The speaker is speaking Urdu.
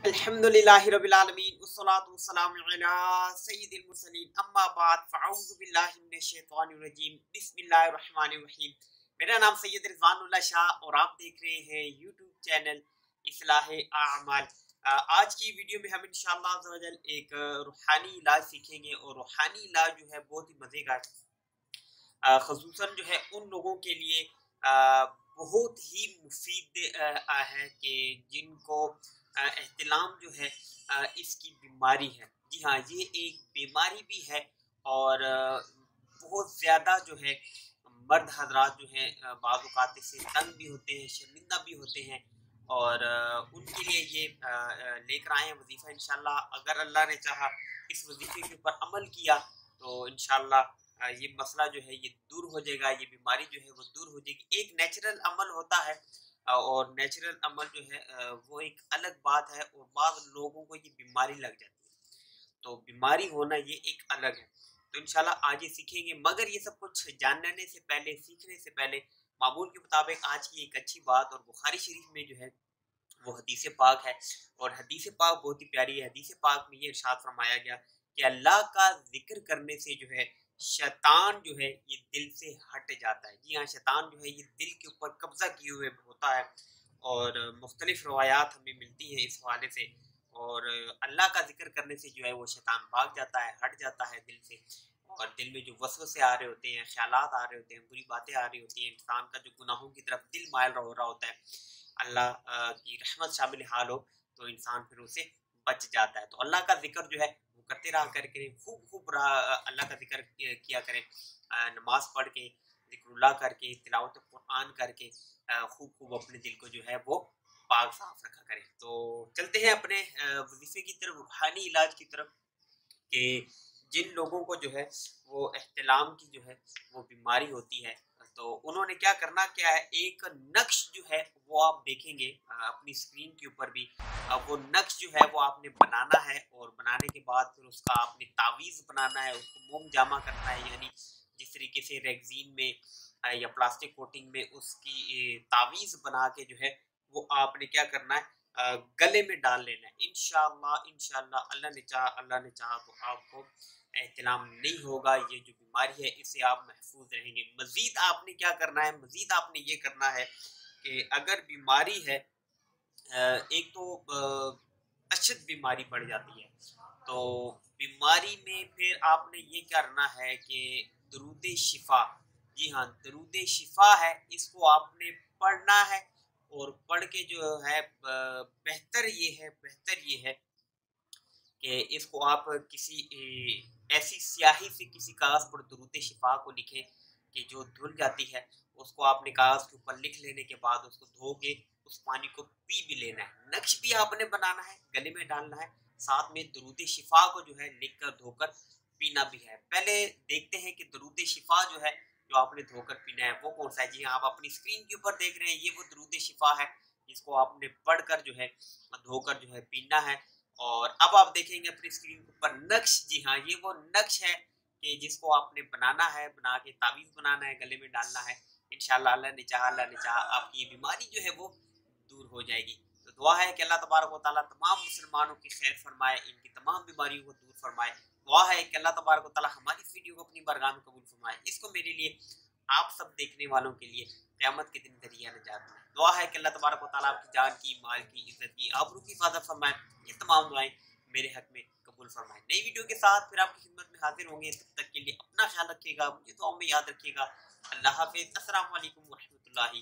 الحمدللہ رب العالمین والصلاة والسلام علی سید المرسلین اما بعد فاعوذ باللہ من الشیطان الرجیم بسم اللہ الرحمن الرحیم۔ میرا نام سید رضوان اللہ شاہ اور آپ دیکھ رہے ہیں یوٹیوب چینل اصلاح اعمال۔ آج کی ویڈیو میں ہم انشاءاللہ عز و جل ایک روحانی علاج سیکھیں گے، اور روحانی علاج جو ہے بہت ہی مزے کا ہے، خصوصاً جو ہے ان لوگوں کے لیے بہت ہی مفید ہے کہ جن کو احتلام جو ہے اس کی بیماری ہے۔ جی ہاں، یہ ایک بیماری بھی ہے، اور بہت زیادہ جو ہے مرد حضرات جو ہیں بعض اوقات سے تنگ بھی ہوتے ہیں، شرمندہ بھی ہوتے ہیں، اور ان کے لیے یہ لے کر آئے ہیں وظیفہ۔ انشاءاللہ اگر اللہ نے چاہا اس وظیفے کے اوپر عمل کیا تو انشاءاللہ یہ مسئلہ جو ہے یہ دور ہو جائے گا، یہ بیماری جو ہے وہ دور ہو جائے گی۔ ایک نیچرل عمل ہوتا ہے، اور نیچرل عمل جو ہے وہ ایک الگ بات ہے، اور بعض لوگوں کو یہ بیماری لگ جاتی ہے، تو بیماری ہونا یہ ایک الگ ہے۔ تو انشاءاللہ آج یہ سیکھیں گے، مگر یہ سب کچھ جاننے سے پہلے، سیکھنے سے پہلے معمول کے مطابق آج کی ایک اچھی بات، اور بخاری شریف میں جو ہے وہ حدیث پاک ہے، اور حدیث پاک بہت ہی پیاری ہے۔ حدیث پاک میں یہ ارشاد فرمایا گیا کہ اللہ کا ذکر کرنے سے جو ہے شیطان جو ہے یہ دل سے ہٹ جاتا ہے۔ جی ہاں، شیطان جو ہے یہ دل کے اوپر قبضہ کیے ہوئے ہوتا ہے، اور مختلف روایات ہمیں ملتی ہیں اس حوالے سے، اور اللہ کا ذکر کرنے سے جو ہے وہ شیطان بھاگ جاتا ہے، ہٹ جاتا ہے دل سے، اور دل میں جو وسوسے آ رہے ہوتے ہیں، خیالات آ رہے ہوتے ہیں، بری باتیں آ رہی ہوتی ہیں، انسان کا جو گناہوں کی طرف دل مائل ہو رہا ہوتا ہے، اللہ کی رحمت شامل حال ہو تو انسان پھر اسے بچ جاتا ہے۔ تو اللہ کا ذکر جو ہے وہ کرتے رہا کریں، خوب اللہ کا ذکر کیا کریں، نماز پڑھ کے، ذکر اللہ کر کے، تلاوت قرآن کر کے خوب اپنے دل کو جو ہے وہ پاک صاف رکھا کریں۔ تو چلتے ہیں اپنے وظیفے کی طرف، روحانی علاج کی طرف، کہ جن لوگوں کو جو ہے وہ احتلام کی جو ہے وہ بیماری ہوتی ہے، تو انہوں نے کیا کرنا کیا ہے، ایک نقش جو ہے وہ آپ دیکھیں گے اپنی اسکرین کے اوپر بھی، وہ نقش جو ہے وہ آپ نے بنانا ہے، اور بنانے کے بعد پھر اس کا آپ نے تعویذ بنانا ہے، اس کو موم جامع کرنا ہے، یعنی جس طریقے سے ریگزین میں یا پلاسٹک کوٹنگ میں اس کی تعویذ بنا کے جو ہے وہ آپ نے کیا کرنا ہے، گلے میں ڈال لینا ہے۔ انشاءاللہ اللہ نے چاہا تو آپ کو احتلام نہیں ہوگا، یہ جو بیماری ہے اس سے آپ محفوظ رہیں گے۔ مزید آپ نے کیا کرنا ہے، مزید آپ نے یہ کرنا ہے کہ اگر بیماری ہے، ایک تو اشد بیماری بڑھ جاتی ہے، تو بیماری میں پھر آپ نے یہ کرنا ہے کہ درود شفا، جی ہاں درود شفا ہے، اس کو آپ نے پڑھنا ہے، اور پڑھ کے جو ہے بہتر یہ ہے کہ اس کو آپ کسی ایسی سیاہی سے کسی کاغذ پر درود شفا کو لکھیں کہ جو دھل جاتی ہے، اس کو آپ نے کاغذ کے اوپر لکھ لینے کے بعد اس کو دھو کے اس پانی کو پی بھی لینا ہے۔ نقش بھی آپ نے بنانا ہے، گلے میں ڈالنا ہے، ساتھ میں درود شفا کو جو ہے لکھ کر دھو کر پینا بھی ہے۔ پہلے دیکھتے ہیں کہ درود شفا جو ہے جو آپ نے دھو کر پینا ہے وہ کون سا ہے۔ جی ہاں، آپ اپنی اسکرین کے اوپر دیکھ رہے ہیں، یہ وہ درود شفا ہے جس کو آپ نے پڑھ کر جو ہے دھو کر جو ہے پینا ہے۔ اور اب آپ دیکھیں گے اپنی اسکرین کے اوپر نقش، جی ہاں یہ وہ نقش ہے کہ جس کو آپ نے بنانا ہے، بنا کے تعویذ بنانا ہے، گلے میں ڈالنا ہے۔ انشاءاللہ اللہ نے چاہا آپ کی یہ بیماری جو ہے وہ دور ہو جائے گی۔ تو دعا ہے کہ اللہ تبارک و تعالیٰ تمام مسلمانوں کی خیر فرمائے، ان کی تمام بیماریوں کو دور فرمائے۔ دعا ہے کہ اللہ تبارک و تعالیٰ ہماری اس ویڈیو کو اپنی بارگاہ میں قبول فرمائے، اس کو میرے لیے، آپ سب دیکھنے والوں کے لیے قیامت کے دن ذریعہ نجات میں۔ دعا ہے کہ اللہ تبارک و تعالیٰ آپ کی جان کی، مال کی، عزت کی، آبرو کی حفاظت فرمائے۔ یہ تمام دعائیں میرے حق میں قبول فرمائے۔ نئی ویڈیو کے ساتھ پھر آپ کی خدمت میں حاضر ہوں گے، تب تک کے لیے اپنا خیال رکھیے گا، مجھے دعاؤں میں یاد رکھیے گا۔ اللہ حافظ، السلام علیکم ورحمۃ اللہ